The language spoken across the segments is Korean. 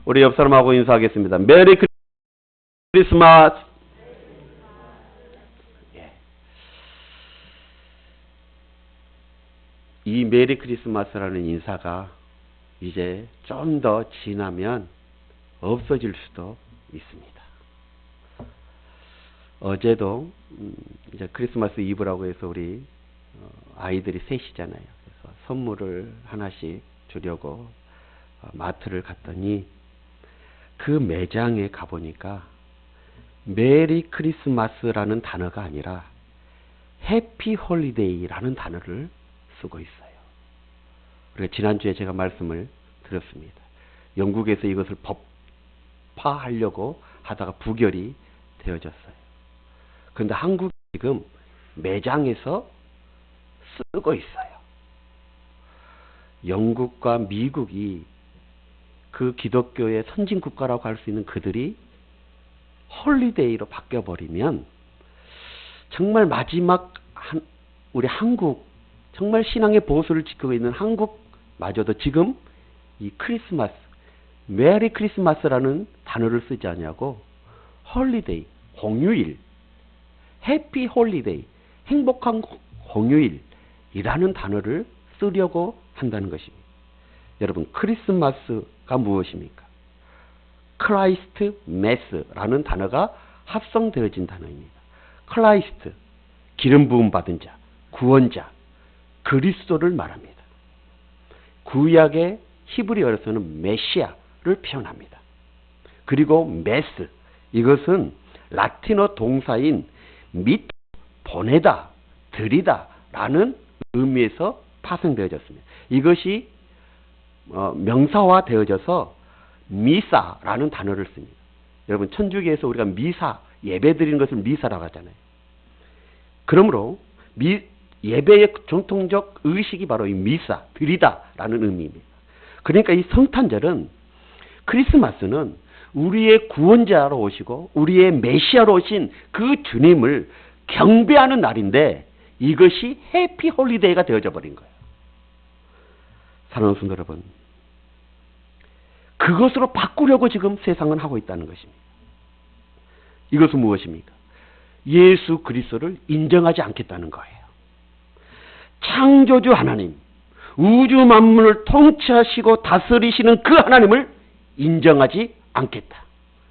우리 옆 사람하고 인사하겠습니다. 메리 크리스마스. 예. 이 메리 크리스마스라는 인사가 이제 좀 더 지나면 없어질 수도 있습니다. 어제도 이제 크리스마스 이브라고 해서 우리 아이들이 셋이잖아요. 그래서 선물을 하나씩 주려고 마트를 갔더니 그 매장에 가보니까 메리 크리스마스라는 단어가 아니라 해피 홀리데이라는 단어를 쓰고 있어요. 그리고 지난주에 제가 말씀을 드렸습니다. 영국에서 이것을 법화하려고 하다가 부결이 되어졌어요. 그런데 한국이 지금 매장에서 쓰고 있어요. 영국과 미국이 그 기독교의 선진국가라고 할 수 있는 그들이 홀리데이로 바뀌어버리면 정말 마지막 우리 한국, 정말 신앙의 보수를 지키고 있는 한국마저도 지금 이 크리스마스, 메리 크리스마스라는 단어를 쓰지 않냐고 홀리데이, 공휴일, 해피 홀리데이, 행복한 공휴일이라는 단어를 쓰려고 한다는 것입니다. 여러분, 크리스마스가 무엇입니까? 크라이스트 메스라는 단어가 합성되어진 단어입니다. 크라이스트, 기름 부음 받은 자, 구원자, 그리스도를 말합니다. 구약의 히브리어로서는 메시아를 표현합니다. 그리고 메스, 이것은 라틴어 동사인 밋, 보내다, 드리다 라는 의미에서 파생되어졌습니다. 이것이 명사화 되어져서 미사라는 단어를 씁니다. 여러분, 천주교에서 우리가 미사, 예배 드리는 것을 미사라고 하잖아요. 그러므로 예배의 전통적 의식이 바로 이 미사, 드리다라는 의미입니다. 그러니까 이 성탄절은, 크리스마스는 우리의 구원자로 오시고 우리의 메시아로 오신 그 주님을 경배하는 날인데 이것이 해피 홀리데이가 되어져 버린 거예요. 사랑하는 성도 여러분, 그것으로 바꾸려고 지금 세상은 하고 있다는 것입니다. 이것은 무엇입니까? 예수 그리스도를 인정하지 않겠다는 거예요. 창조주 하나님, 우주 만물을 통치하시고 다스리시는 그 하나님을 인정하지 않겠다.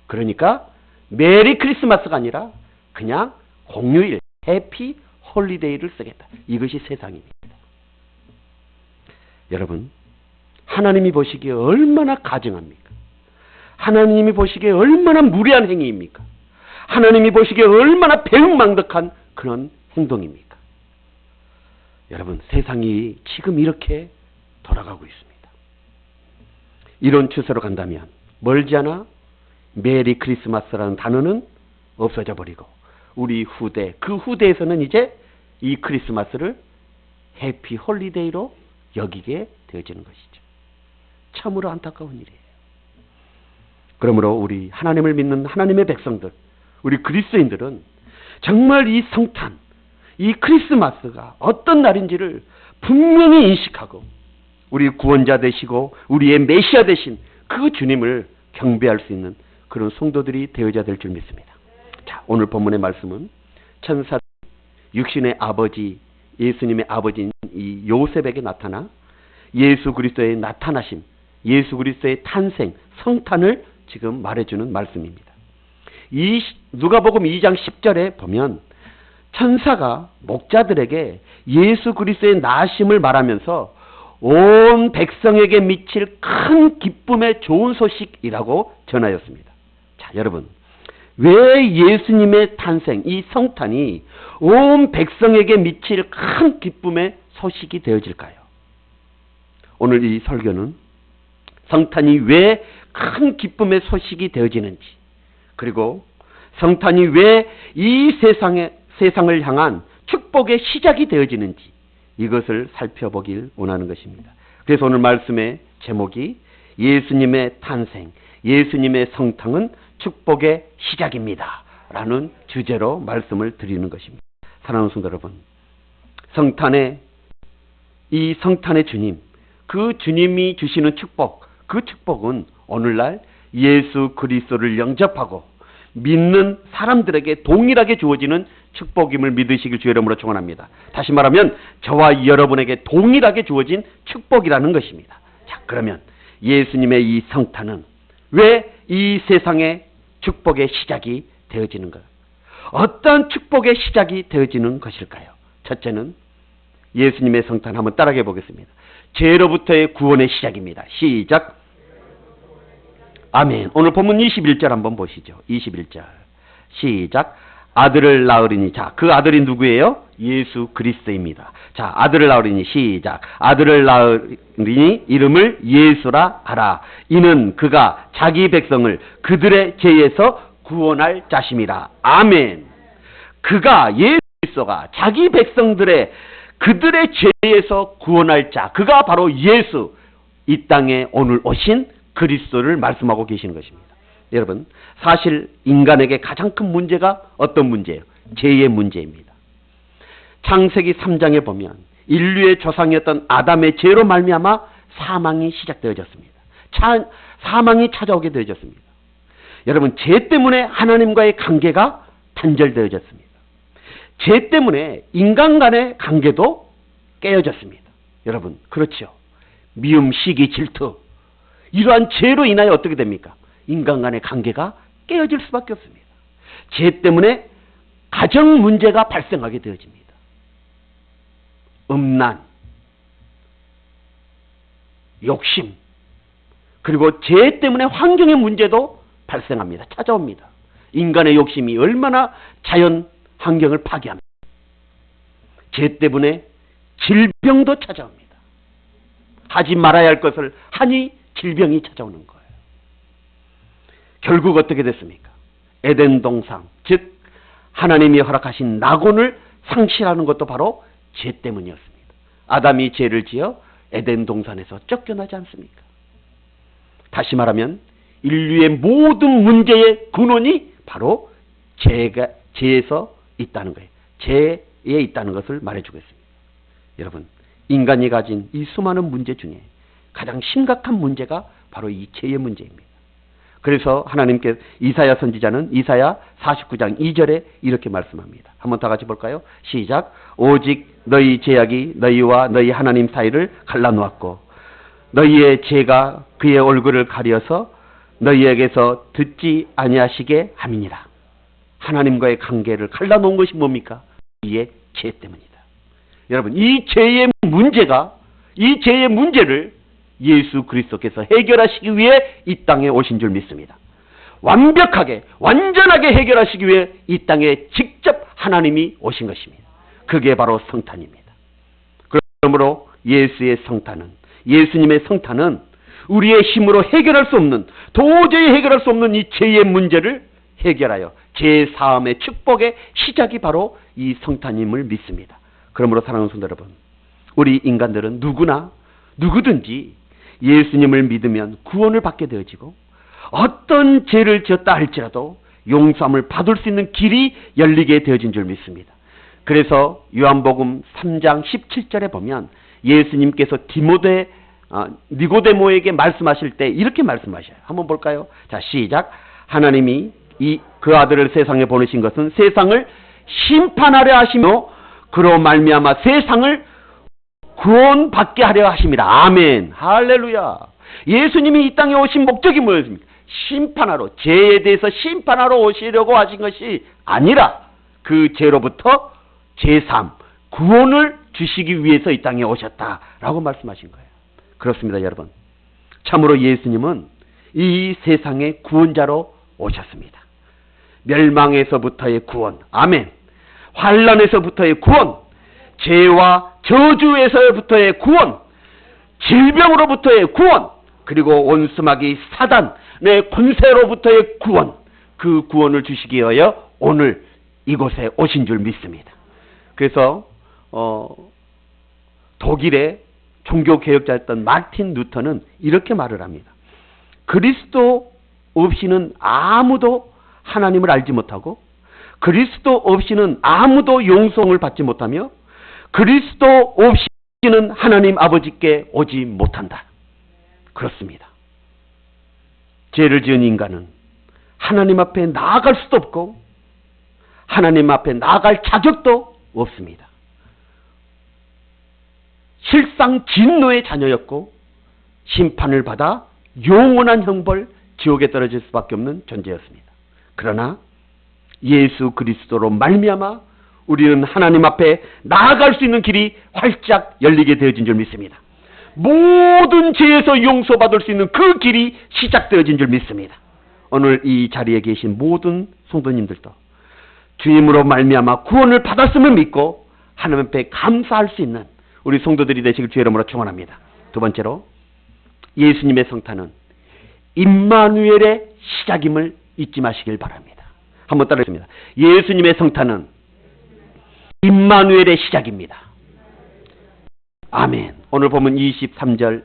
그러니까 메리 크리스마스가 아니라 그냥 공휴일, 해피 홀리데이를 쓰겠다. 이것이 세상입니다. 여러분, 하나님이 보시기에 얼마나 가증합니까? 하나님이 보시기에 얼마나 무례한 행위입니까? 하나님이 보시기에 얼마나 배은망덕한 그런 행동입니까? 여러분, 세상이 지금 이렇게 돌아가고 있습니다. 이런 추세로 간다면 멀지 않아 메리 크리스마스라는 단어는 없어져 버리고 우리 후대, 그 후대에서는 이제 이 크리스마스를 해피 홀리데이로 여기게 되어지는 것이죠. 참으로 안타까운 일이에요. 그러므로 우리 하나님을 믿는 하나님의 백성들, 우리 그리스도인들은 정말 이 성탄, 이 크리스마스가 어떤 날인지를 분명히 인식하고 우리 구원자 되시고 우리의 메시아 되신 그 주님을 경배할 수 있는 그런 성도들이 되어야 될 줄 믿습니다. 자, 오늘 본문의 말씀은 천사 육신의 아버지, 예수님의 아버지인 이 요셉에게 나타나 예수 그리스도의 나타나심, 예수 그리스도의 탄생, 성탄을 지금 말해주는 말씀입니다. 이 누가복음 2장 10절에 보면 천사가 목자들에게 예수 그리스도의 나심을 말하면서 온 백성에게 미칠 큰 기쁨의 좋은 소식이라고 전하였습니다. 자, 여러분, 왜 예수님의 탄생, 이 성탄이 온 백성에게 미칠 큰 기쁨의 소식이 되어질까요? 오늘 이 설교는 성탄이 왜 큰 기쁨의 소식이 되어지는지, 그리고 성탄이 왜 이 세상을 향한 축복의 시작이 되어지는지 이것을 살펴보길 원하는 것입니다. 그래서 오늘 말씀의 제목이 예수님의 탄생, 예수님의 성탄은 축복의 시작입니다 라는 주제로 말씀을 드리는 것입니다. 사랑하는 성도 여러분, 이 성탄의 주님, 그 주님이 주시는 축복, 그 축복은 오늘날 예수 그리스도를 영접하고 믿는 사람들에게 동일하게 주어지는 축복임을 믿으시길 주의 이름으로 축원합니다. 다시 말하면 저와 여러분에게 동일하게 주어진 축복이라는 것입니다. 자, 그러면 예수님의 이 성탄은 왜 이 세상의 축복의 시작이 되어지는가? 어떤 축복의 시작이 되어지는 것일까요? 첫째는 예수님의 성탄 한번 따라해 보겠습니다. 죄로부터의 구원의 시작입니다. 시작. 아멘. 오늘 본문 21절 한번 보시죠. 21절. 시작. 아들을 낳으리니. 자, 그 아들이 누구예요? 예수 그리스도입니다. 자, 아들을 낳으리니. 시작. 아들을 낳으리니 이름을 예수라 하라. 이는 그가 자기 백성을 그들의 죄에서 구원할 자심이라. 아멘. 그가 예수 그리스도가 자기 백성들의 그들의 죄에서 구원할 자. 그가 바로 예수. 이 땅에 오늘 오신 그리스도를 말씀하고 계시는 것입니다. 여러분, 사실 인간에게 가장 큰 문제가 어떤 문제예요? 죄의 문제입니다. 창세기 3장에 보면 인류의 조상이었던 아담의 죄로 말미암아 사망이 시작되어졌습니다. 사망이 찾아오게 되어졌습니다. 여러분, 죄 때문에 하나님과의 관계가 단절되어졌습니다. 죄 때문에 인간 간의 관계도 깨어졌습니다. 여러분, 그렇죠. 미움, 시기, 질투, 이러한 죄로 인하여 어떻게 됩니까? 인간 간의 관계가 깨어질 수밖에 없습니다. 죄 때문에 가정 문제가 발생하게 되어집니다. 음란, 욕심, 그리고 죄 때문에 환경의 문제도 발생합니다. 찾아옵니다. 인간의 욕심이 얼마나 자연 환경을 파괴합니다. 죄 때문에 질병도 찾아옵니다. 하지 말아야 할 것을 하니 질병이 찾아오는 거예요. 결국 어떻게 됐습니까? 에덴 동산, 즉 하나님이 허락하신 낙원을 상실하는 것도 바로 죄 때문이었습니다. 아담이 죄를 지어 에덴 동산에서 쫓겨나지 않습니까? 다시 말하면 인류의 모든 문제의 근원이 바로 죄에서 있다는 거예요. 죄에 있다는 것을 말해주고 있습니다. 여러분, 인간이 가진 이 수많은 문제 중에 가장 심각한 문제가 바로 이 죄의 문제입니다. 그래서 하나님께 이사야 선지자는 이사야 49장 2절에 이렇게 말씀합니다. 한번 다 같이 볼까요? 시작. 오직 너희 죄악이 너희와 너희 하나님 사이를 갈라놓았고 너희의 죄가 그의 얼굴을 가려서 너희에게서 듣지 아니하시게 함이니라. 하나님과의 관계를 갈라놓은 것이 뭡니까? 이의 죄 때문이다. 여러분, 이 죄의 문제를 예수 그리스도께서 해결하시기 위해 이 땅에 오신 줄 믿습니다. 완벽하게, 완전하게 해결하시기 위해 이 땅에 직접 하나님이 오신 것입니다. 그게 바로 성탄입니다. 그러므로 예수님의 성탄은 우리의 힘으로 해결할 수 없는, 도저히 해결할 수 없는 이 죄의 문제를 해결하여 죄 사함의 축복의 시작이 바로 이 성탄임을 믿습니다. 그러므로 사랑하는 성도 여러분, 우리 인간들은 누구든지 예수님을 믿으면 구원을 받게 되어지고 어떤 죄를 지었다 할지라도 용서함을 받을 수 있는 길이 열리게 되어진 줄 믿습니다. 그래서 요한복음 3장 17절에 보면 예수님께서 니고데모에게 말씀하실 때 이렇게 말씀하셔요. 한번 볼까요? 자, 시작. 하나님이 그 아들을 세상에 보내신 것은 세상을 심판하려 하시며 그로 말미암아 세상을 구원받게 하려 하십니다. 아멘. 할렐루야. 예수님이 이 땅에 오신 목적이 뭐였습니까? 심판하러, 죄에 대해서 심판하러 오시려고 하신 것이 아니라 그 죄로부터 죄사함, 구원을 주시기 위해서 이 땅에 오셨다라고 말씀하신 거예요. 그렇습니다, 여러분. 참으로 예수님은 이 세상의 구원자로 오셨습니다. 멸망에서부터의 구원, 아멘. 환난에서부터의 구원, 죄와 저주에서부터의 구원, 질병으로부터의 구원, 그리고 원수마귀 사단의 권세로부터의 구원, 그 구원을 주시기 위하여 오늘 이곳에 오신 줄 믿습니다. 그래서 독일의 종교개혁자였던 마틴 루터는 이렇게 말을 합니다. 그리스도 없이는 아무도 하나님을 알지 못하고 그리스도 없이는 아무도 용서를 받지 못하며 그리스도 없이는 하나님 아버지께 오지 못한다. 그렇습니다. 죄를 지은 인간은 하나님 앞에 나아갈 수도 없고 하나님 앞에 나아갈 자격도 없습니다. 실상 진노의 자녀였고 심판을 받아 영원한 형벌 지옥에 떨어질 수밖에 없는 존재였습니다. 그러나 예수 그리스도로 말미암아 우리는 하나님 앞에 나아갈 수 있는 길이 활짝 열리게 되어진 줄 믿습니다. 모든 죄에서 용서받을 수 있는 그 길이 시작되어진 줄 믿습니다. 오늘 이 자리에 계신 모든 성도님들도 주님으로 말미암아 구원을 받았음을 믿고 하나님 앞에 감사할 수 있는 우리 성도들이 되시길 주의 이름으로 축원합니다. 두 번째로 예수님의 성탄은 임마누엘의 시작임을 잊지 마시길 바랍니다. 한번 따라하겠습니다. 예수님의 성탄은 임마누엘의 시작입니다. 아멘. 오늘 보면 22절,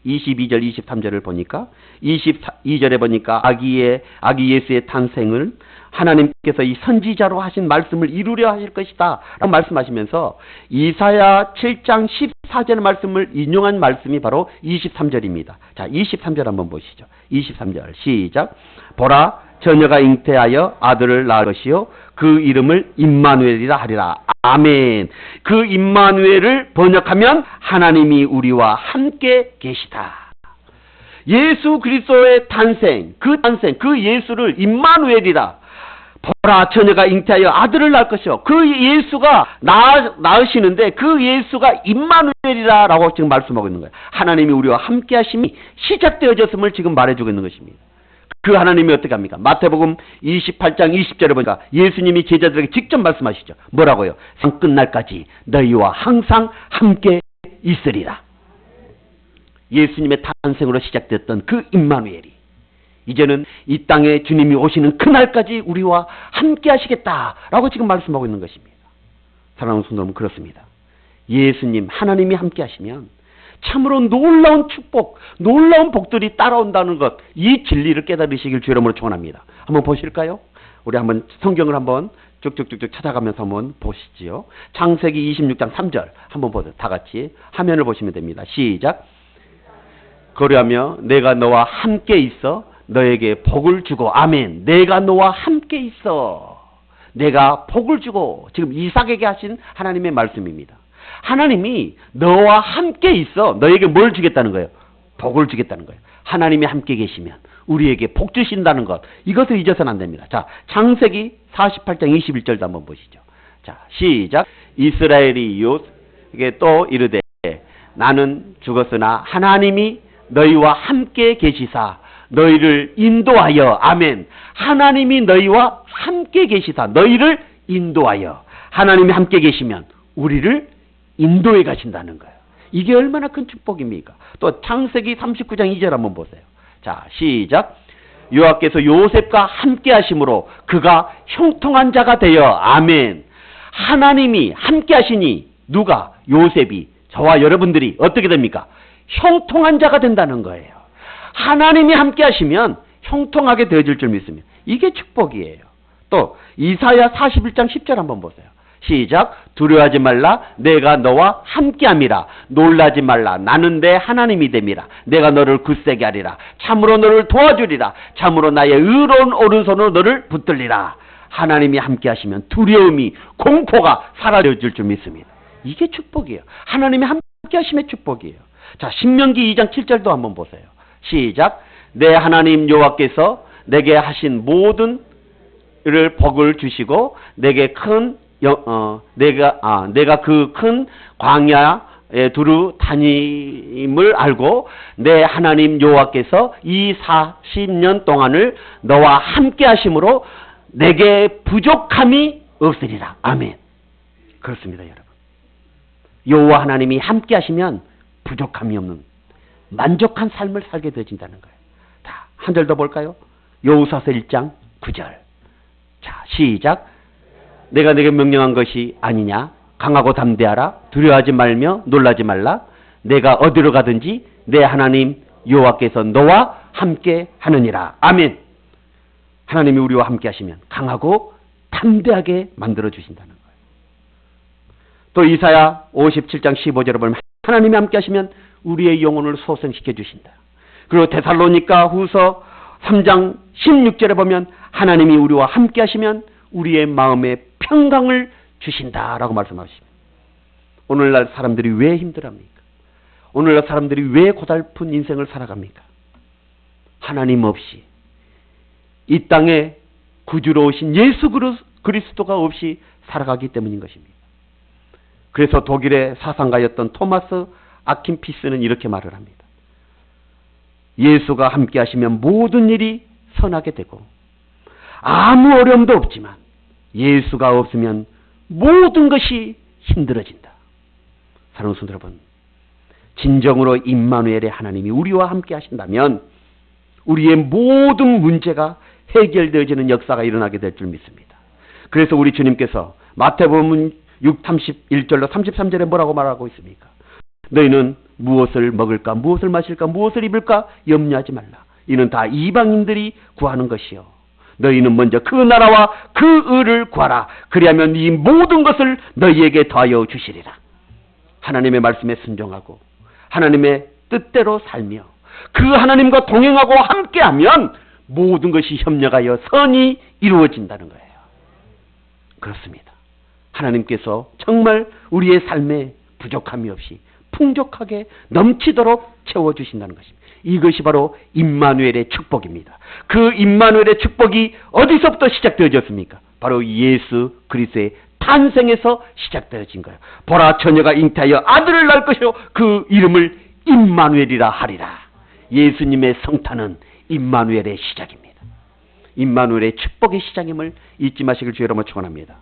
23절을 보니까 22절에 보니까 아기 예수의 탄생을 하나님께서 이 선지자로 하신 말씀을 이루려 하실 것이다 라고 말씀하시면서 이사야 7장 14절의 말씀을 인용한 말씀이 바로 23절입니다. 자, 23절 한번 보시죠. 23절 시작. 보라, 처녀가 잉태하여 아들을 낳을 것이요 그 이름을 임마누엘이라 하리라. 아멘. 그 임마누엘을 번역하면 하나님이 우리와 함께 계시다. 예수 그리스도의 탄생, 그 예수를 임마누엘이라. 보라, 처녀가 잉태하여 아들을 낳을 것이요. 그 예수가 낳으시는데 그 예수가 임마누엘이라 라고 지금 말씀하고 있는 거예요. 하나님이 우리와 함께 하심이 시작되어졌음을 지금 말해주고 있는 것입니다. 그 하나님이 어떻게 합니까? 마태복음 28장 20절에 보니까 예수님이 제자들에게 직접 말씀하시죠. 뭐라고요? 상 끝날까지 너희와 항상 함께 있으리라. 예수님의 탄생으로 시작됐던 그 임마누엘이 이제는 이 땅에 주님이 오시는 그날까지 우리와 함께 하시겠다라고 지금 말씀하고 있는 것입니다. 사랑하는 성도 여러분, 그렇습니다. 예수님 하나님이 함께 하시면 참으로 놀라운 축복, 놀라운 복들이 따라온다는 것, 이 진리를 깨달으시길 주의 이름으로 축원합니다. 한번 보실까요? 우리 한번 성경을 한번 쭉쭉쭉쭉 찾아가면서 한번 보시지요. 창세기 26장 3절 한번 보세요. 다 같이 화면을 보시면 됩니다. 시작. 그러하며 내가 너와 함께 있어 너에게 복을 주고. 아멘. 내가 너와 함께 있어. 내가 복을 주고. 지금 이삭에게 하신 하나님의 말씀입니다. 하나님이 너와 함께 있어. 너에게 뭘 주겠다는 거예요? 복을 주겠다는 거예요. 하나님이 함께 계시면 우리에게 복 주신다는 것, 이것을 잊어서는 안 됩니다. 자, 창세기 48장 21절도 한번 보시죠. 자, 시작. 이스라엘이 이게 또 이르되 나는 죽었으나 하나님이 너희와 함께 계시사 너희를 인도하여. 아멘. 하나님이 너희와 함께 계시사 너희를 인도하여. 하나님이 함께 계시면 우리를 인도해 가신다는 거예요. 이게 얼마나 큰 축복입니까? 또 창세기 39장 2절 한번 보세요. 자, 시작. 여호와께서 요셉과 함께 하심으로 그가 형통한 자가 되어. 아멘. 하나님이 함께 하시니 누가? 요셉이, 저와 여러분들이 어떻게 됩니까? 형통한 자가 된다는 거예요. 하나님이 함께 하시면 형통하게 되어질 줄 믿습니다. 이게 축복이에요. 또 이사야 41장 10절 한번 보세요. 시작. 두려워하지 말라. 내가 너와 함께함이라. 놀라지 말라. 나는 내 하나님이 됨이라. 내가 너를 굳세게 하리라. 참으로 너를 도와주리라. 참으로 나의 의로운 오른손으로 너를 붙들리라. 하나님이 함께 하시면 두려움이, 공포가 사라져질 줄 믿습니다. 이게 축복이에요. 하나님이 함께 하심의 축복이에요. 자, 신명기 2장 7절도 한번 보세요. 시작. 내 하나님 여호와께서 내게 하신 모든 을 복을 주시고 내게 내가 그 큰 광야에 두루 다님을 알고 내 하나님 여호와께서 이 40년 동안을 너와 함께 하심으로 내게 부족함이 없으리라. 아멘. 그렇습니다, 여러분. 여호와 하나님이 함께 하시면 부족함이 없는 만족한 삶을 살게 되어진다는 거예요. 자, 한 절 더 볼까요? 여호수아서 1장 9절. 자, 시작. 내가 네게 명령한 것이 아니냐? 강하고 담대하라. 두려워하지 말며 놀라지 말라. 내가 어디로 가든지 내 하나님 여호와께서 너와 함께 하느니라. 아멘. 하나님이 우리와 함께 하시면 강하고 담대하게 만들어 주신다는 거예요. 또 이사야 57장 15절을 보면 하나님이 함께 하시면 우리의 영혼을 소생시켜 주신다. 그리고 데살로니가 후서 3장 16절에 보면 하나님이 우리와 함께 하시면 우리의 마음에 평강을 주신다라고 말씀하십니다. 오늘날 사람들이 왜 힘들어합니까? 오늘날 사람들이 왜 고달픈 인생을 살아갑니까? 하나님 없이, 이 땅에 구주로 오신 예수 그리스도가 없이 살아가기 때문인 것입니다. 그래서 독일의 사상가였던 토마스 아킨피스는 이렇게 말을 합니다. 예수가 함께 하시면 모든 일이 선하게 되고 아무 어려움도 없지만 예수가 없으면 모든 것이 힘들어진다. 사랑하는 성도 여러분, 진정으로 임마누엘의 하나님이 우리와 함께 하신다면 우리의 모든 문제가 해결되어지는 역사가 일어나게 될 줄 믿습니다. 그래서 우리 주님께서 마태복음 6, 31절로 33절에 뭐라고 말하고 있습니까? 너희는 무엇을 먹을까, 무엇을 마실까, 무엇을 입을까 염려하지 말라. 이는 다 이방인들이 구하는 것이요. 너희는 먼저 그 나라와 그 의를 구하라. 그리하면 이 모든 것을 너희에게 더하여 주시리라. 하나님의 말씀에 순종하고 하나님의 뜻대로 살며 그 하나님과 동행하고 함께하면 모든 것이 협력하여 선이 이루어진다는 거예요. 그렇습니다. 하나님께서 정말 우리의 삶에 부족함이 없이 풍족하게 넘치도록 채워주신다는 것입니다. 이것이 바로 임마누엘의 축복입니다. 그 임마누엘의 축복이 어디서부터 시작되어졌습니까? 바로 예수 그리스도의 탄생에서 시작되어진 거예요. 보라, 처녀가 잉태하여 아들을 낳을 것이요 그 이름을 임마누엘이라 하리라. 예수님의 성탄은 임마누엘의 시작입니다. 임마누엘의 축복의 시작임을 잊지 마시길 주의 이름으로 축원합니다.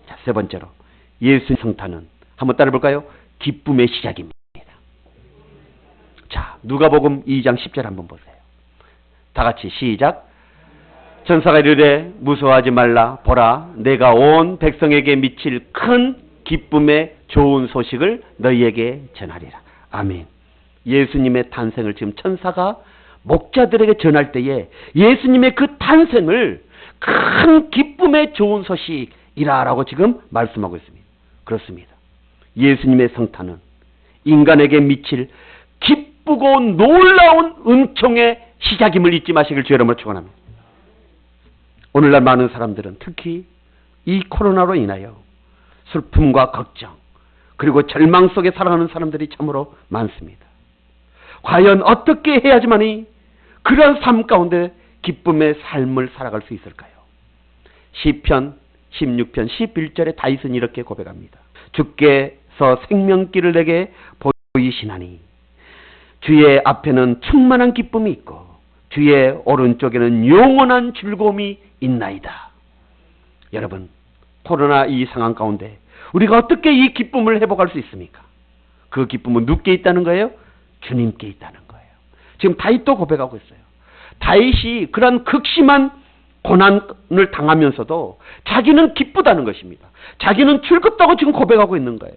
자, 세 번째로 예수의 성탄은 한번 따라볼까요? 기쁨의 시작입니다. 자, 누가복음 2장 10절 한번 보세요. 다 같이 시작. 천사가 이르되 무서워하지 말라. 보라, 내가 온 백성에게 미칠 큰 기쁨의 좋은 소식을 너희에게 전하리라. 아멘. 예수님의 탄생을 지금 천사가 목자들에게 전할 때에 예수님의 그 탄생을 큰 기쁨의 좋은 소식이라고 지금 말씀하고 있습니다. 그렇습니다. 예수님의 성탄은 인간에게 미칠 기쁘고 놀라운 은총의 시작임을 잊지 마시길 주의 이름으로 축원합니다. 오늘날 많은 사람들은 특히 이 코로나로 인하여 슬픔과 걱정 그리고 절망 속에 살아가는 사람들이 참으로 많습니다. 과연 어떻게 해야지만이 그런 삶 가운데 기쁨의 삶을 살아갈 수 있을까요? 시편 16편 11절에 다윗은 이렇게 고백합니다. 주께서 생명길을 내게 보이시나니 주의 앞에는 충만한 기쁨이 있고 주의 오른쪽에는 영원한 즐거움이 있나이다. 여러분, 코로나 이 상황 가운데 우리가 어떻게 이 기쁨을 회복할 수 있습니까? 그 기쁨은 누구께 있다는 거예요? 주님께 있다는 거예요. 지금 다윗도 고백하고 있어요. 다윗이 그런 극심한 고난을 당하면서도 자기는 기쁘다는 것입니다. 자기는 즐겁다고 지금 고백하고 있는 거예요.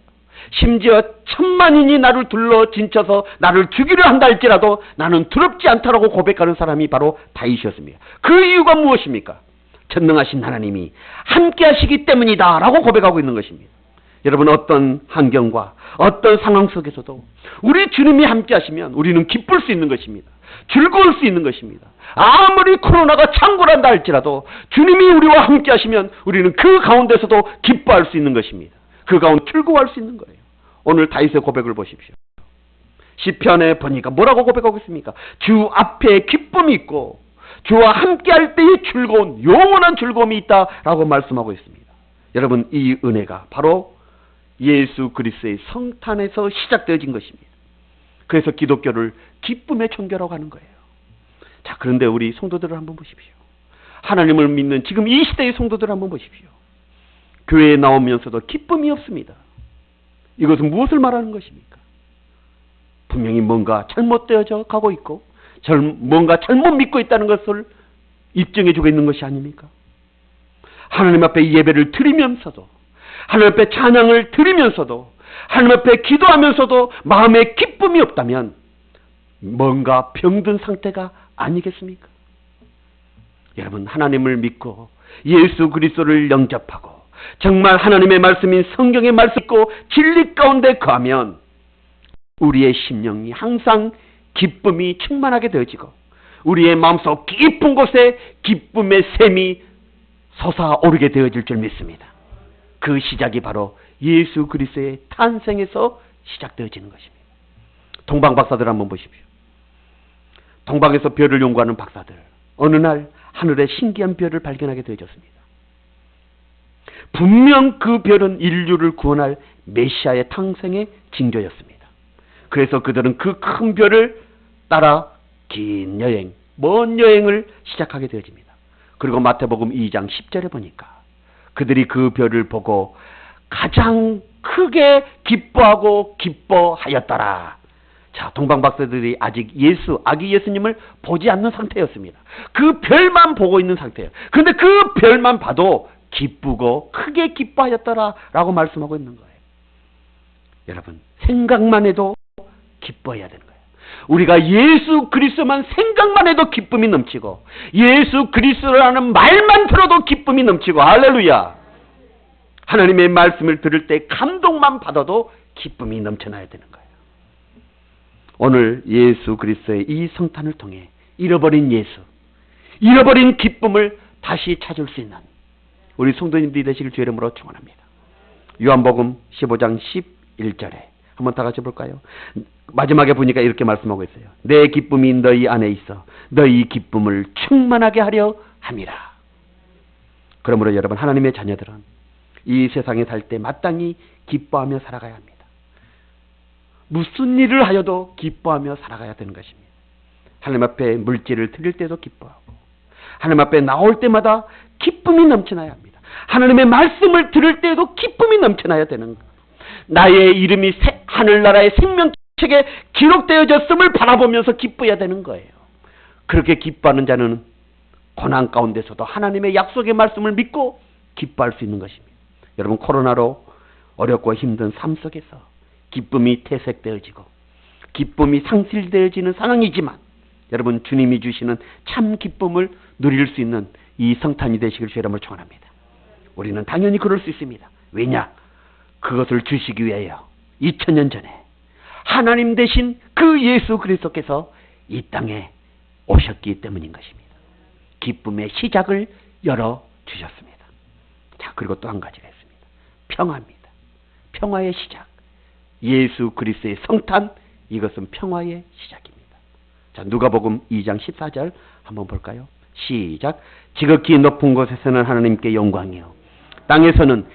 심지어 천만인이 나를 둘러 진쳐서 나를 죽이려 한다 할지라도 나는 두렵지 않다라고 고백하는 사람이 바로 다윗이었습니다. 그 이유가 무엇입니까? 전능하신 하나님이 함께 하시기 때문이다 라고 고백하고 있는 것입니다. 여러분, 어떤 환경과 어떤 상황 속에서도 우리 주님이 함께 하시면 우리는 기쁠 수 있는 것입니다. 즐거울 수 있는 것입니다. 아무리 코로나가 창궐한다 할지라도 주님이 우리와 함께 하시면 우리는 그 가운데서도 기뻐할 수 있는 것입니다. 그 가운데 즐거워할 수 있는 거예요. 오늘 다윗의 고백을 보십시오. 시편에 보니까 뭐라고 고백하고 있습니까? 주 앞에 기쁨이 있고 주와 함께할 때의 즐거운 영원한 즐거움이 있다라고 말씀하고 있습니다. 여러분, 이 은혜가 바로 예수 그리스도의 성탄에서 시작되어진 것입니다. 그래서 기독교를 기쁨의 종교라고 하는 거예요. 자, 그런데 우리 성도들을 한번 보십시오. 하나님을 믿는 지금 이 시대의 성도들을 한번 보십시오. 교회에 나오면서도 기쁨이 없습니다. 이것은 무엇을 말하는 것입니까? 분명히 뭔가 잘못되어져 가고 있고 뭔가 잘못 믿고 있다는 것을 입증해주고 있는 것이 아닙니까? 하나님 앞에 예배를 드리면서도, 하나님 앞에 찬양을 드리면서도, 하나님 앞에 기도하면서도 마음에 기쁨이 없다면 뭔가 병든 상태가 아니겠습니까? 여러분, 하나님을 믿고 예수 그리스도를 영접하고 정말 하나님의 말씀인 성경의 말씀 있고 진리 가운데 거하면 우리의 심령이 항상 기쁨이 충만하게 되어지고 우리의 마음속 깊은 곳에 기쁨의 샘이 솟아오르게 되어질 줄 믿습니다. 그 시작이 바로 예수 그리스도의 탄생에서 시작되어지는 것입니다. 동방 박사들 한번 보십시오. 동방에서 별을 연구하는 박사들, 어느 날 하늘에 신기한 별을 발견하게 되어졌습니다. 분명 그 별은 인류를 구원할 메시아의 탄생의 징조였습니다. 그래서 그들은 그 큰 별을 따라 긴 여행, 먼 여행을 시작하게 되어집니다. 그리고 마태복음 2장 10절에 보니까 그들이 그 별을 보고 가장 크게 기뻐하고 기뻐하였더라. 자, 동방박사들이 아직 아기 예수님을 보지 않는 상태였습니다. 그 별만 보고 있는 상태예요. 그런데 그 별만 봐도 기쁘고 크게 기뻐하였더라 라고 말씀하고 있는 거예요. 여러분, 생각만 해도 기뻐해야 되는 거예요. 우리가 예수 그리스도만 생각만 해도 기쁨이 넘치고, 예수 그리스도라는 말만 들어도 기쁨이 넘치고, 할렐루야. 하나님의 말씀을 들을 때 감동만 받아도 기쁨이 넘쳐나야 되는 거예요. 오늘 예수 그리스도의 이 성탄을 통해 잃어버린 잃어버린 기쁨을 다시 찾을 수 있는 우리 성도님들이 되시길 주의 이름으로 축원합니다. 요한복음 15장 11절에 한번 다 같이 볼까요? 마지막에 보니까 이렇게 말씀하고 있어요. 내 기쁨이 너희 안에 있어 너희 기쁨을 충만하게 하려 함이라. 그러므로 여러분, 하나님의 자녀들은 이 세상에 살 때 마땅히 기뻐하며 살아가야 합니다. 무슨 일을 하여도 기뻐하며 살아가야 되는 것입니다. 하나님 앞에 물질을 드릴 때도 기뻐하고, 하나님 앞에 나올 때마다 기쁨이 넘쳐나야 합니다. 하나님의 말씀을 들을 때에도 기쁨이 넘쳐나야 되는 것. 나의 이름이 하늘나라의 생명책에 기록되어졌음을 바라보면서 기뻐해야 되는 거예요. 그렇게 기뻐하는 자는 고난 가운데서도 하나님의 약속의 말씀을 믿고 기뻐할 수 있는 것입니다. 여러분, 코로나로 어렵고 힘든 삶 속에서 기쁨이 퇴색되어지고 기쁨이 상실되어지는 상황이지만, 여러분, 주님이 주시는 참 기쁨을 누릴 수 있는 이 성탄이 되시길 주의 이름으로 축원합니다. 우리는 당연히 그럴 수 있습니다. 왜냐? 그것을 주시기 위하여 2000년 전에 하나님 대신 그 예수 그리스도께서 이 땅에 오셨기 때문인 것입니다. 기쁨의 시작을 열어주셨습니다. 자, 그리고 또 한 가지가 있습니다. 평화입니다. 평화의 시작. 예수 그리스도의 성탄, 이것은 평화의 시작입니다. 자, 누가복음 2장 14절 한번 볼까요? 시작. 지극히 높은 곳에서는 하나님께 영광이요, 땅에서는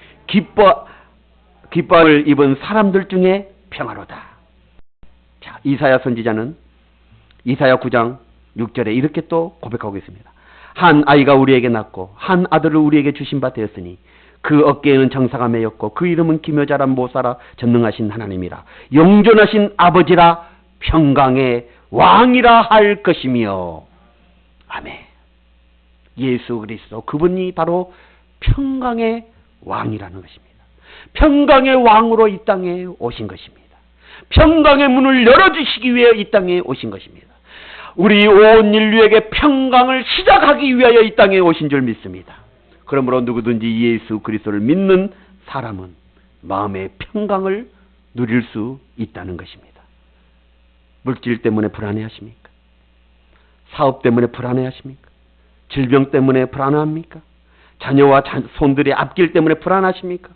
기뻐를 입은 사람들 중에 평화로다. 자, 이사야 선지자는 이사야 9장 6절에 이렇게 또 고백하고 있습니다. 한 아이가 우리에게 낳고 한 아들을 우리에게 주신 바 되었으니 그 어깨에는 정사가 매였고 그 이름은 기묘자라 모사라 전능하신 하나님이라 영존하신 아버지라 평강의 왕이라 할 것이며. 아멘. 예수 그리스도, 그분이 바로 평강의 왕이라는 것입니다. 평강의 왕으로 이 땅에 오신 것입니다. 평강의 문을 열어주시기 위해 이 땅에 오신 것입니다. 우리 온 인류에게 평강을 시작하기 위하여 이 땅에 오신 줄 믿습니다. 그러므로 누구든지 예수 그리스도를 믿는 사람은 마음의 평강을 누릴 수 있다는 것입니다. 물질 때문에 불안해하십니까? 사업 때문에 불안해하십니까? 질병 때문에 불안합니까? 자녀와 손들의 앞길 때문에 불안하십니까?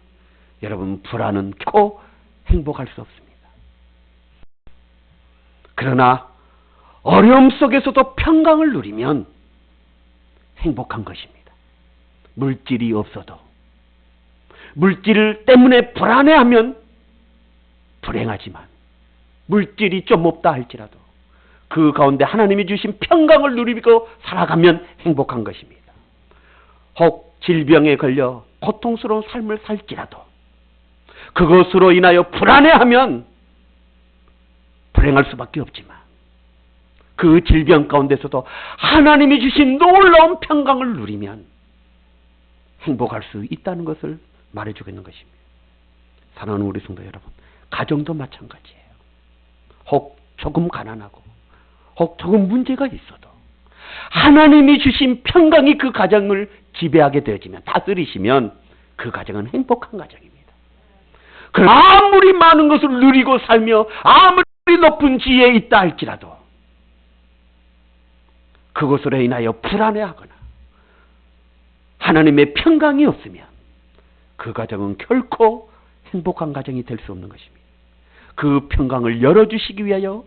여러분, 불안은 결코 행복할 수 없습니다. 그러나 어려움 속에서도 평강을 누리면 행복한 것입니다. 물질이 없어도, 물질 때문에 불안해하면 불행하지만, 물질이 좀 없다 할지라도 그 가운데 하나님이 주신 평강을 누리고 살아가면 행복한 것입니다. 혹 질병에 걸려 고통스러운 삶을 살지라도 그것으로 인하여 불안해하면 불행할 수밖에 없지만, 그 질병 가운데서도 하나님이 주신 놀라운 평강을 누리면 행복할 수 있다는 것을 말해주겠는 것입니다. 사랑하는 우리 성도 여러분, 가정도 마찬가지예요. 혹 조금 가난하고 혹 조금 문제가 있어도 하나님이 주신 평강이 그 가정을 지배하게 되어지면, 다스리시면 그 가정은 행복한 가정입니다. 아무리 많은 것을 누리고 살며 아무리 높은 지혜에 있다 할지라도 그것으로 인하여 불안해하거나 하나님의 평강이 없으면 그 가정은 결코 행복한 가정이 될 수 없는 것입니다. 그 평강을 열어주시기 위하여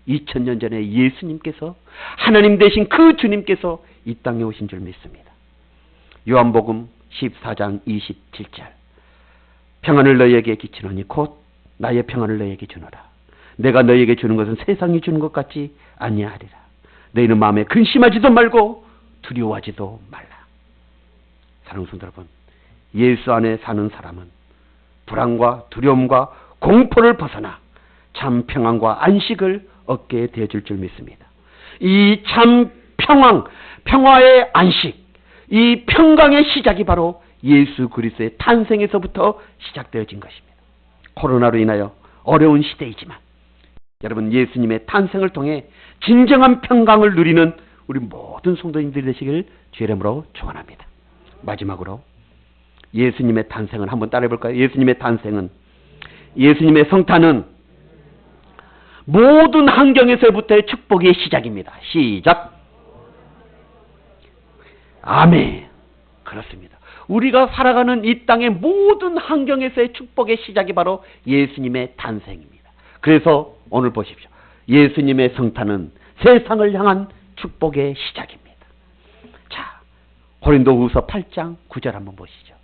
2000년 전에 예수님께서, 하나님 되신 그 주님께서 이 땅에 오신 줄 믿습니다. 요한복음 14장 27절, 평안을 너희에게 끼치노니 곧 나의 평안을 너희에게 주노라. 내가 너희에게 주는 것은 세상이 주는 것 같지 아니하리라. 너희는 마음에 근심하지도 말고 두려워하지도 말라. 사랑하는 성도 여러분, 예수 안에 사는 사람은 불안과 두려움과 공포를 벗어나 참 평안과 안식을 얻게 되어줄 줄 믿습니다. 이 참 평안, 평화의 안식, 이 평강의 시작이 바로 예수 그리스도의 탄생에서부터 시작되어진 것입니다. 코로나로 인하여 어려운 시대이지만 여러분, 예수님의 탄생을 통해 진정한 평강을 누리는 우리 모든 성도님들이 되시길 주의 이름으로 축원합니다. 마지막으로 예수님의 탄생을 한번 따라해 볼까요? 예수님의 탄생은, 예수님의 성탄은 모든 환경에서부터의 축복의 시작입니다. 시작. 아멘. 그렇습니다. 우리가 살아가는 이 땅의 모든 환경에서의 축복의 시작이 바로 예수님의 탄생입니다. 그래서 오늘 보십시오. 예수님의 성탄은 세상을 향한 축복의 시작입니다. 자, 고린도후서 8장 9절 한번 보시죠.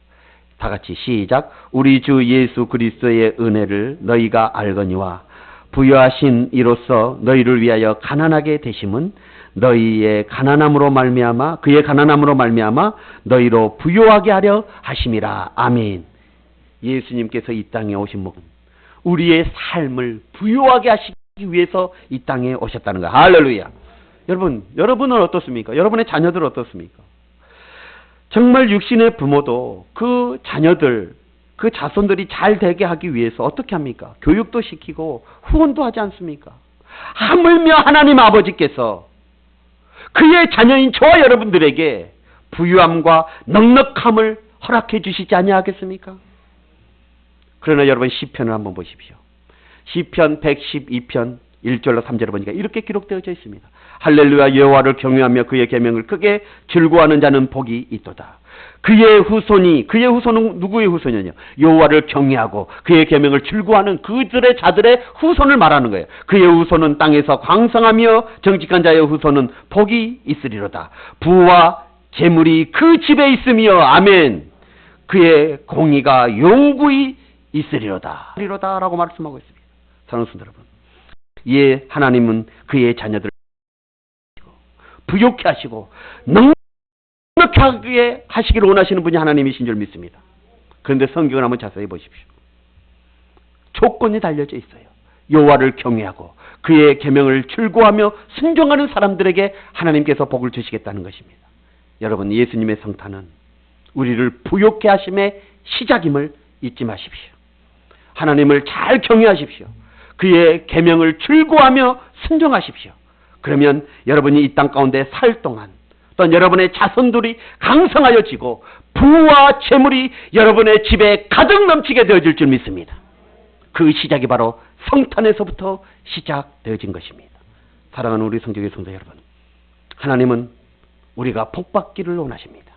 다 같이 시작. 우리 주 예수 그리스도의 은혜를 너희가 알거니와 부여하신 이로써 너희를 위하여 가난하게 되심은 너희의 가난함으로 말미암아, 그의 가난함으로 말미암아 너희로 부요하게 하려 하심이라. 아멘. 예수님께서 이 땅에 오신 목은 우리의 삶을 부요하게 하시기 위해서 이 땅에 오셨다는 거예요. 할렐루야. 여러분은 어떻습니까? 여러분의 자녀들은 어떻습니까? 정말 육신의 부모도 그 자녀들, 그 자손들이 잘 되게 하기 위해서 어떻게 합니까? 교육도 시키고 후원도 하지 않습니까? 하물며 하나님 아버지께서 그의 자녀인 저와 여러분들에게 부유함과 넉넉함을 허락해 주시지 아니하겠습니까? 그러나 여러분, 시편을 한번 보십시오. 시편 112편 1절로 3절을 보니까 이렇게 기록되어져 있습니다. 할렐루야. 여호와를 경외하며 그의 계명을 크게 즐거워하는 자는 복이 있도다. 그의 후손은 누구의 후손이냐? 여호와를 경외하고 그의 계명을 즐거워하는 그들의 자들의 후손을 말하는 거예요. 그의 후손은 땅에서 광성하며 정직한 자의 후손은 복이 있으리로다. 부와 재물이 그 집에 있으며, 아멘, 그의 공의가永구히 있으리로다. 라고 말씀하고 있습니다. 사랑하는 성도 여러분, 예, 하나님은 그의 자녀들을 부욕해 하시고 넉넉하게 하시기를 원하시는 분이 하나님이신 줄 믿습니다. 그런데 성경을 한번 자세히 보십시오. 조건이 달려져 있어요. 여호와를 경외하고 그의 계명을 즐거워하며 순종하는 사람들에게 하나님께서 복을 주시겠다는 것입니다. 여러분, 예수님의 성탄은 우리를 부욕해 하심의 시작임을 잊지 마십시오. 하나님을 잘 경외하십시오. 그의 계명을 즐거워하며 순종하십시오. 그러면 여러분이 이 땅 가운데 살 동안 또한 여러분의 자손들이 강성하여지고 부와 재물이 여러분의 집에 가득 넘치게 되어질 줄 믿습니다. 그 시작이 바로 성탄에서부터 시작되어진 것입니다. 사랑하는 우리 성경의 성도 여러분, 하나님은 우리가 복받기를 원하십니다.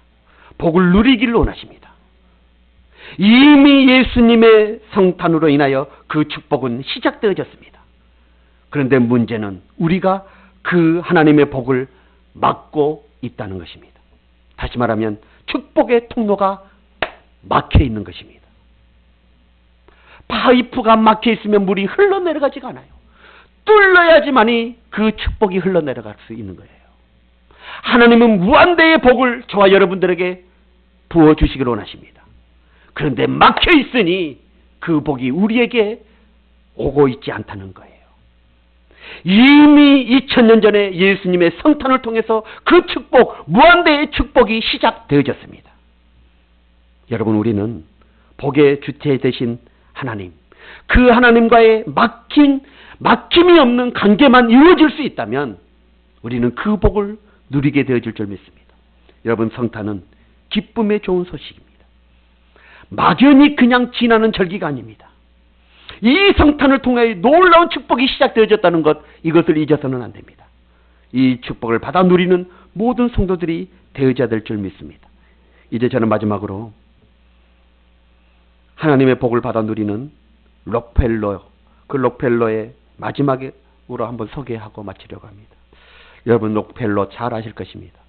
복을 누리기를 원하십니다. 이미 예수님의 성탄으로 인하여 그 축복은 시작되어졌습니다. 그런데 문제는 우리가 그 하나님의 복을 막고 있다는 것입니다. 다시 말하면 축복의 통로가 막혀 있는 것입니다. 파이프가 막혀 있으면 물이 흘러내려가지가 않아요. 뚫려야지만이 그 축복이 흘러내려갈 수 있는 거예요. 하나님은 무한대의 복을 저와 여러분들에게 부어주시기를 원하십니다. 그런데 막혀 있으니 그 복이 우리에게 오고 있지 않다는 거예요. 이미 2000년 전에 예수님의 성탄을 통해서 그 축복, 무한대의 축복이 시작되어졌습니다. 여러분, 우리는 복의 주체 되신 하나님, 그 하나님과의 막힘이 없는 관계만 이루어질 수 있다면 우리는 그 복을 누리게 되어질 줄 믿습니다. 여러분, 성탄은 기쁨의 좋은 소식입니다. 막연히 그냥 지나는 절기가 아닙니다. 이 성탄을 통해 놀라운 축복이 시작되어졌다는 것, 이것을 잊어서는 안 됩니다. 이 축복을 받아 누리는 모든 성도들이 되어져야 될 줄 믿습니다. 이제 저는 마지막으로 하나님의 복을 받아 누리는 록펠러, 그 록펠러의 마지막으로 한번 소개하고 마치려고 합니다. 여러분, 록펠러 잘 아실 것입니다.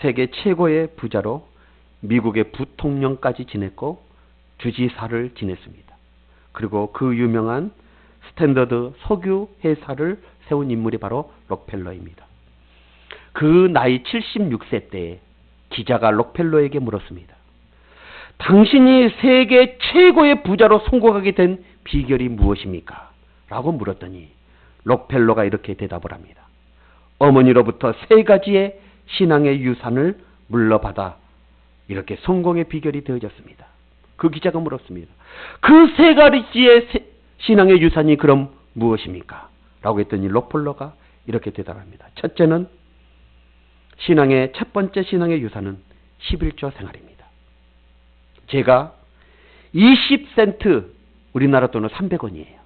세계 최고의 부자로 미국의 부통령까지 지냈고 주지사를 지냈습니다. 그리고 그 유명한 스탠더드 석유 회사를 세운 인물이 바로 록펠러입니다. 그 나이 76세 때에 기자가 록펠러에게 물었습니다. 당신이 세계 최고의 부자로 성공하게 된 비결이 무엇입니까? 라고 물었더니 록펠러가 이렇게 대답을 합니다. 어머니로부터 3가지의 신앙의 유산을 물러받아 이렇게 성공의 비결이 되어졌습니다. 그 기자가 물었습니다. 그 3가지의 신앙의 유산이 그럼 무엇입니까? 라고 했더니 록펠러가 이렇게 대답합니다. 첫째는 첫 번째 신앙의 유산은 11조 생활입니다. 제가 20센트, 우리나라 돈은 300원이에요.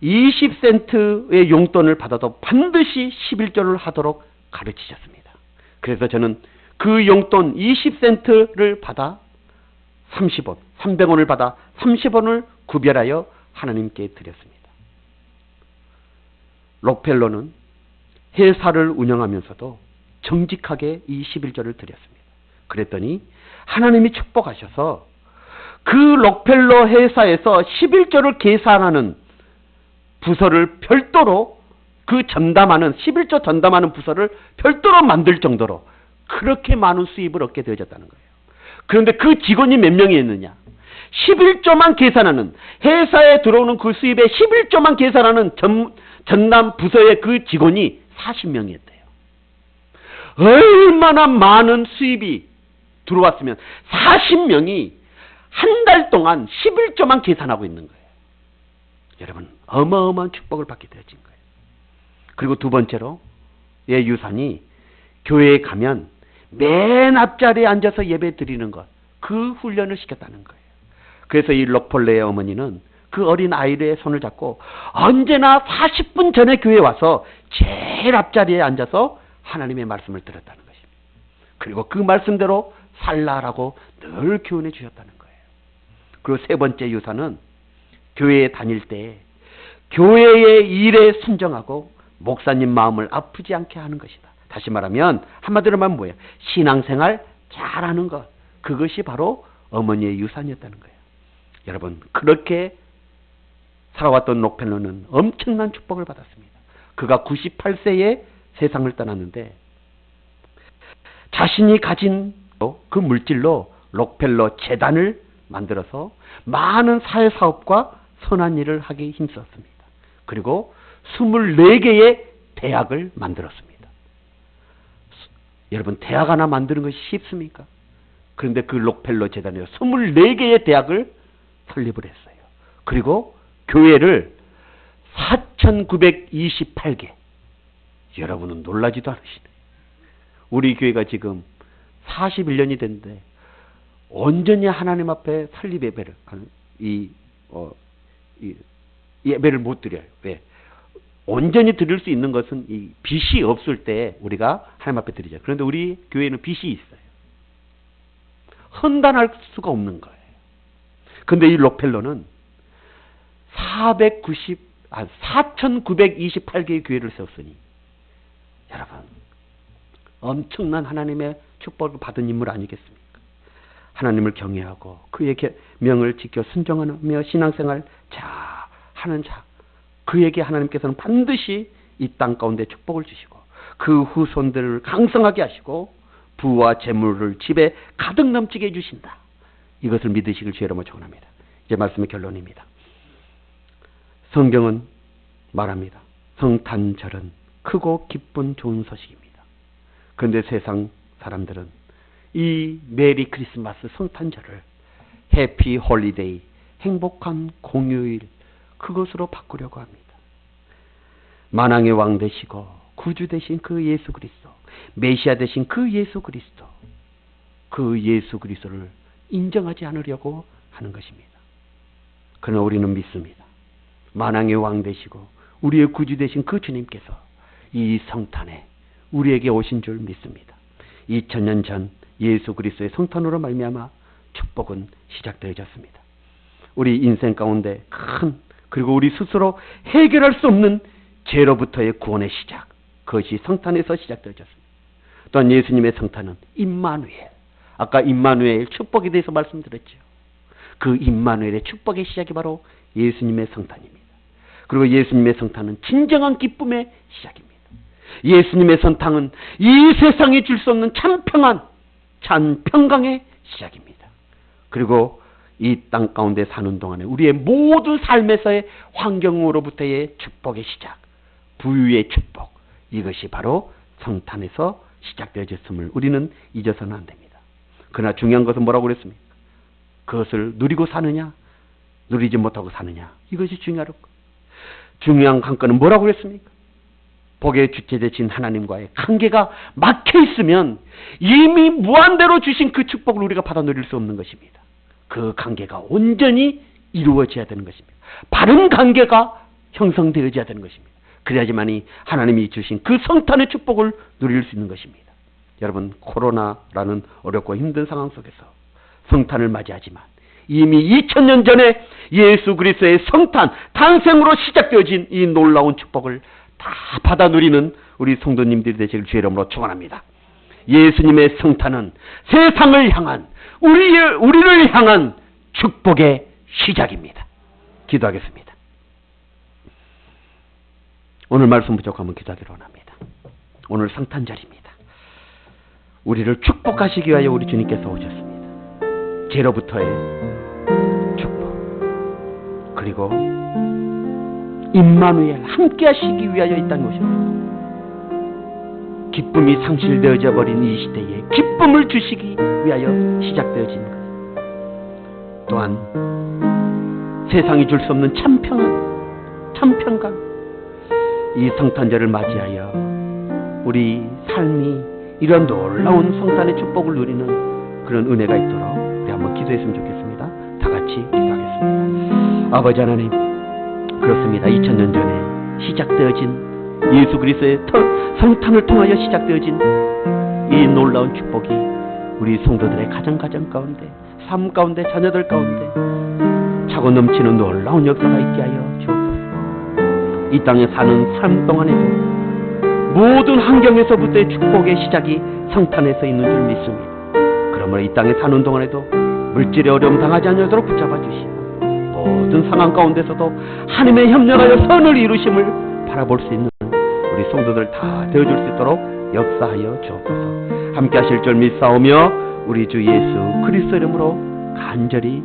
20센트의 용돈을 받아도 반드시 11조를 하도록 가르치셨습니다. 그래서 저는 그 용돈 20센트를 받아 30원, 300원을 받아 30원을 구별하여 하나님께 드렸습니다. 록펠러는 회사를 운영하면서도 정직하게 이 11조를 드렸습니다. 그랬더니 하나님이 축복하셔서 그 록펠러 회사에서 11조를 계산하는 부서를 별도로 그 전담하는 11조 전담하는 부서를 별도로 만들 정도로 그렇게 많은 수입을 얻게 되어졌다는 거예요. 그런데 그 직원이 몇 명이었느냐? 11조만 계산하는, 회사에 들어오는 그 수입의 11조만 계산하는 전담 부서의 그 직원이 40명이었대요. 얼마나 많은 수입이 들어왔으면 40명이 한 달 동안 11조만 계산하고 있는 거예요. 여러분, 어마어마한 축복을 받게 되어진 거예요. 그리고 두 번째로 의 유산이 교회에 가면 맨 앞자리에 앉아서 예배 드리는 것, 그 훈련을 시켰다는 거예요. 그래서 이 록펠러의 어머니는 그 어린 아이의 손을 잡고 언제나 40분 전에 교회에 와서 제일 앞자리에 앉아서 하나님의 말씀을 들었다는 것입니다. 그리고 그 말씀대로 살라라고 늘 교훈해 주셨다는 거예요. 그리고 세 번째 유산은 교회에 다닐 때 교회의 일에 순종하고 목사님 마음을 아프지 않게 하는 것이다. 다시 말하면 한마디로 말하면 뭐예요? 신앙생활 잘하는 것. 그것이 바로 어머니의 유산이었다는 거예요. 여러분, 그렇게 살아왔던 록펠러는 엄청난 축복을 받았습니다. 그가 98세에 세상을 떠났는데 자신이 가진 그 물질로 록펠러 재단을 만들어서 많은 사회사업과 선한 일을 하기 힘썼습니다. 그리고 24개의 대학을 만들었습니다. 여러분, 대학 하나 만드는 것이 쉽습니까? 그런데 그 록펠러 재단에서 24개의 대학을 설립을 했어요. 그리고 교회를 4,928개. 여러분은 놀라지도 않으시네. 우리 교회가 지금 41년이 됐는데 온전히 하나님 앞에 설립 예배를 하는 이 예배를 못 드려요. 왜? 온전히 드릴 수 있는 것은 이 빚이 없을 때 우리가 하나님 앞에 드리죠. 그런데 우리 교회는 빚이 있어요. 헌단할 수가 없는 거예요. 그런데 이 록펠러는 4,928개의 교회를 세웠으니 여러분, 엄청난 하나님의 축복을 받은 인물 아니겠습니까? 하나님을 경외하고 그의 명을 지켜 순종하며 신앙생활 하는 자, 그에게 하나님께서는 반드시 이 땅 가운데 축복을 주시고 그 후손들을 강성하게 하시고 부와 재물을 집에 가득 넘치게 해주신다. 이것을 믿으시길 주의 이름으로 축원합니다. 이제 말씀의 결론입니다. 성경은 말합니다. 성탄절은 크고 기쁜 좋은 소식입니다. 그런데 세상 사람들은 이 메리 크리스마스 성탄절을 해피 홀리데이, 행복한 공휴일, 그것으로 바꾸려고 합니다. 만왕의 왕 되시고 구주 되신 그 예수 그리스도, 메시아 되신 그 예수 그리스도, 그 예수 그리스도를 인정하지 않으려고 하는 것입니다. 그러나 우리는 믿습니다. 만왕의 왕 되시고 우리의 구주 되신 그 주님께서 이 성탄에 우리에게 오신 줄 믿습니다. 2000년 전 예수 그리스도의 성탄으로 말미암아 축복은 시작되어졌습니다. 우리 인생 가운데 큰, 그리고 우리 스스로 해결할 수 없는 죄로부터의 구원의 시작, 그것이 성탄에서 시작되어졌습니다. 또한 예수님의 성탄은 임마누엘, 아까 임마누엘 축복에 대해서 말씀드렸죠. 그 임마누엘의 축복의 시작이 바로 예수님의 성탄입니다. 그리고 예수님의 성탄은 진정한 기쁨의 시작입니다. 예수님의 성탄은 이 세상에 줄 수 없는 참 평안, 참 평강의 시작입니다. 그리고 이 땅 가운데 사는 동안에 우리의 모든 삶에서의 환경으로부터의 축복의 시작, 부유의 축복, 이것이 바로 성탄에서 시작되어졌음을 우리는 잊어서는 안 됩니다. 그러나 중요한 것은 뭐라고 그랬습니까? 그것을 누리고 사느냐, 누리지 못하고 사느냐, 이것이 중요하고, 중요한 관건은 뭐라고 그랬습니까? 복의 주체 되신 하나님과의 관계가 막혀 있으면 이미 무한대로 주신 그 축복을 우리가 받아 누릴 수 없는 것입니다. 그 관계가 온전히 이루어져야 되는 것입니다. 바른 관계가 형성되어져야 되는 것입니다. 그래야지만이 하나님이 주신 그 성탄의 축복을 누릴 수 있는 것입니다. 여러분, 코로나라는 어렵고 힘든 상황 속에서 성탄을 맞이하지만 이미 2000년 전에 예수 그리스도의 성탄, 탄생으로 시작되어진 이 놀라운 축복을 다 받아 누리는 우리 성도님들이 되시길 주의 이름으로 축원합니다. 예수님의 성탄은 세상을 향한, 우리를 향한 축복의 시작입니다. 기도하겠습니다. 오늘 말씀 부족하면 기도하기로 원합니다. 오늘 성탄절입니다. 우리를 축복하시기 위하여 우리 주님께서 오셨습니다. 죄로부터의 축복, 그리고 임마누엘 함께 하시기 위하여 이 땅에 오셨습니다. 기쁨이 상실되어져 버린 이 시대에 기쁨을 주시기 위하여 시작되어진 것, 또한 세상이 줄 수 없는 참 평안, 참 평강, 이 성탄절을 맞이하여 우리 삶이 이런 놀라운 성탄의 축복을 누리는 그런 은혜가 있도록 우리 한번 기도했으면 좋겠습니다. 다 같이 기도하겠습니다. 아버지 하나님, 그렇습니다. 2000년 전에 시작되어진 예수 그리스도의 성탄을 통하여 시작되어진 이 놀라운 축복이 우리 성도들의 가정 가운데, 삶 가운데, 자녀들 가운데 차고 넘치는 놀라운 역사가 있게 하여 주옵소서. 이 땅에 사는 삶 동안에도 모든 환경에서부터의 축복의 시작이 성탄에서 있는 줄 믿습니다. 그러므로 이 땅에 사는 동안에도 물질의 어려움 당하지 않도록 붙잡아 주시고, 모든 상황 가운데서도 하나님의 협력하여 선을 이루심을 바라볼 수 있는 우리 성도들 다 되어줄 수 있도록 역사하여 주옵소서. 함께 하실 줄 믿사오며 우리 주 예수 그리스도 이름으로 간절히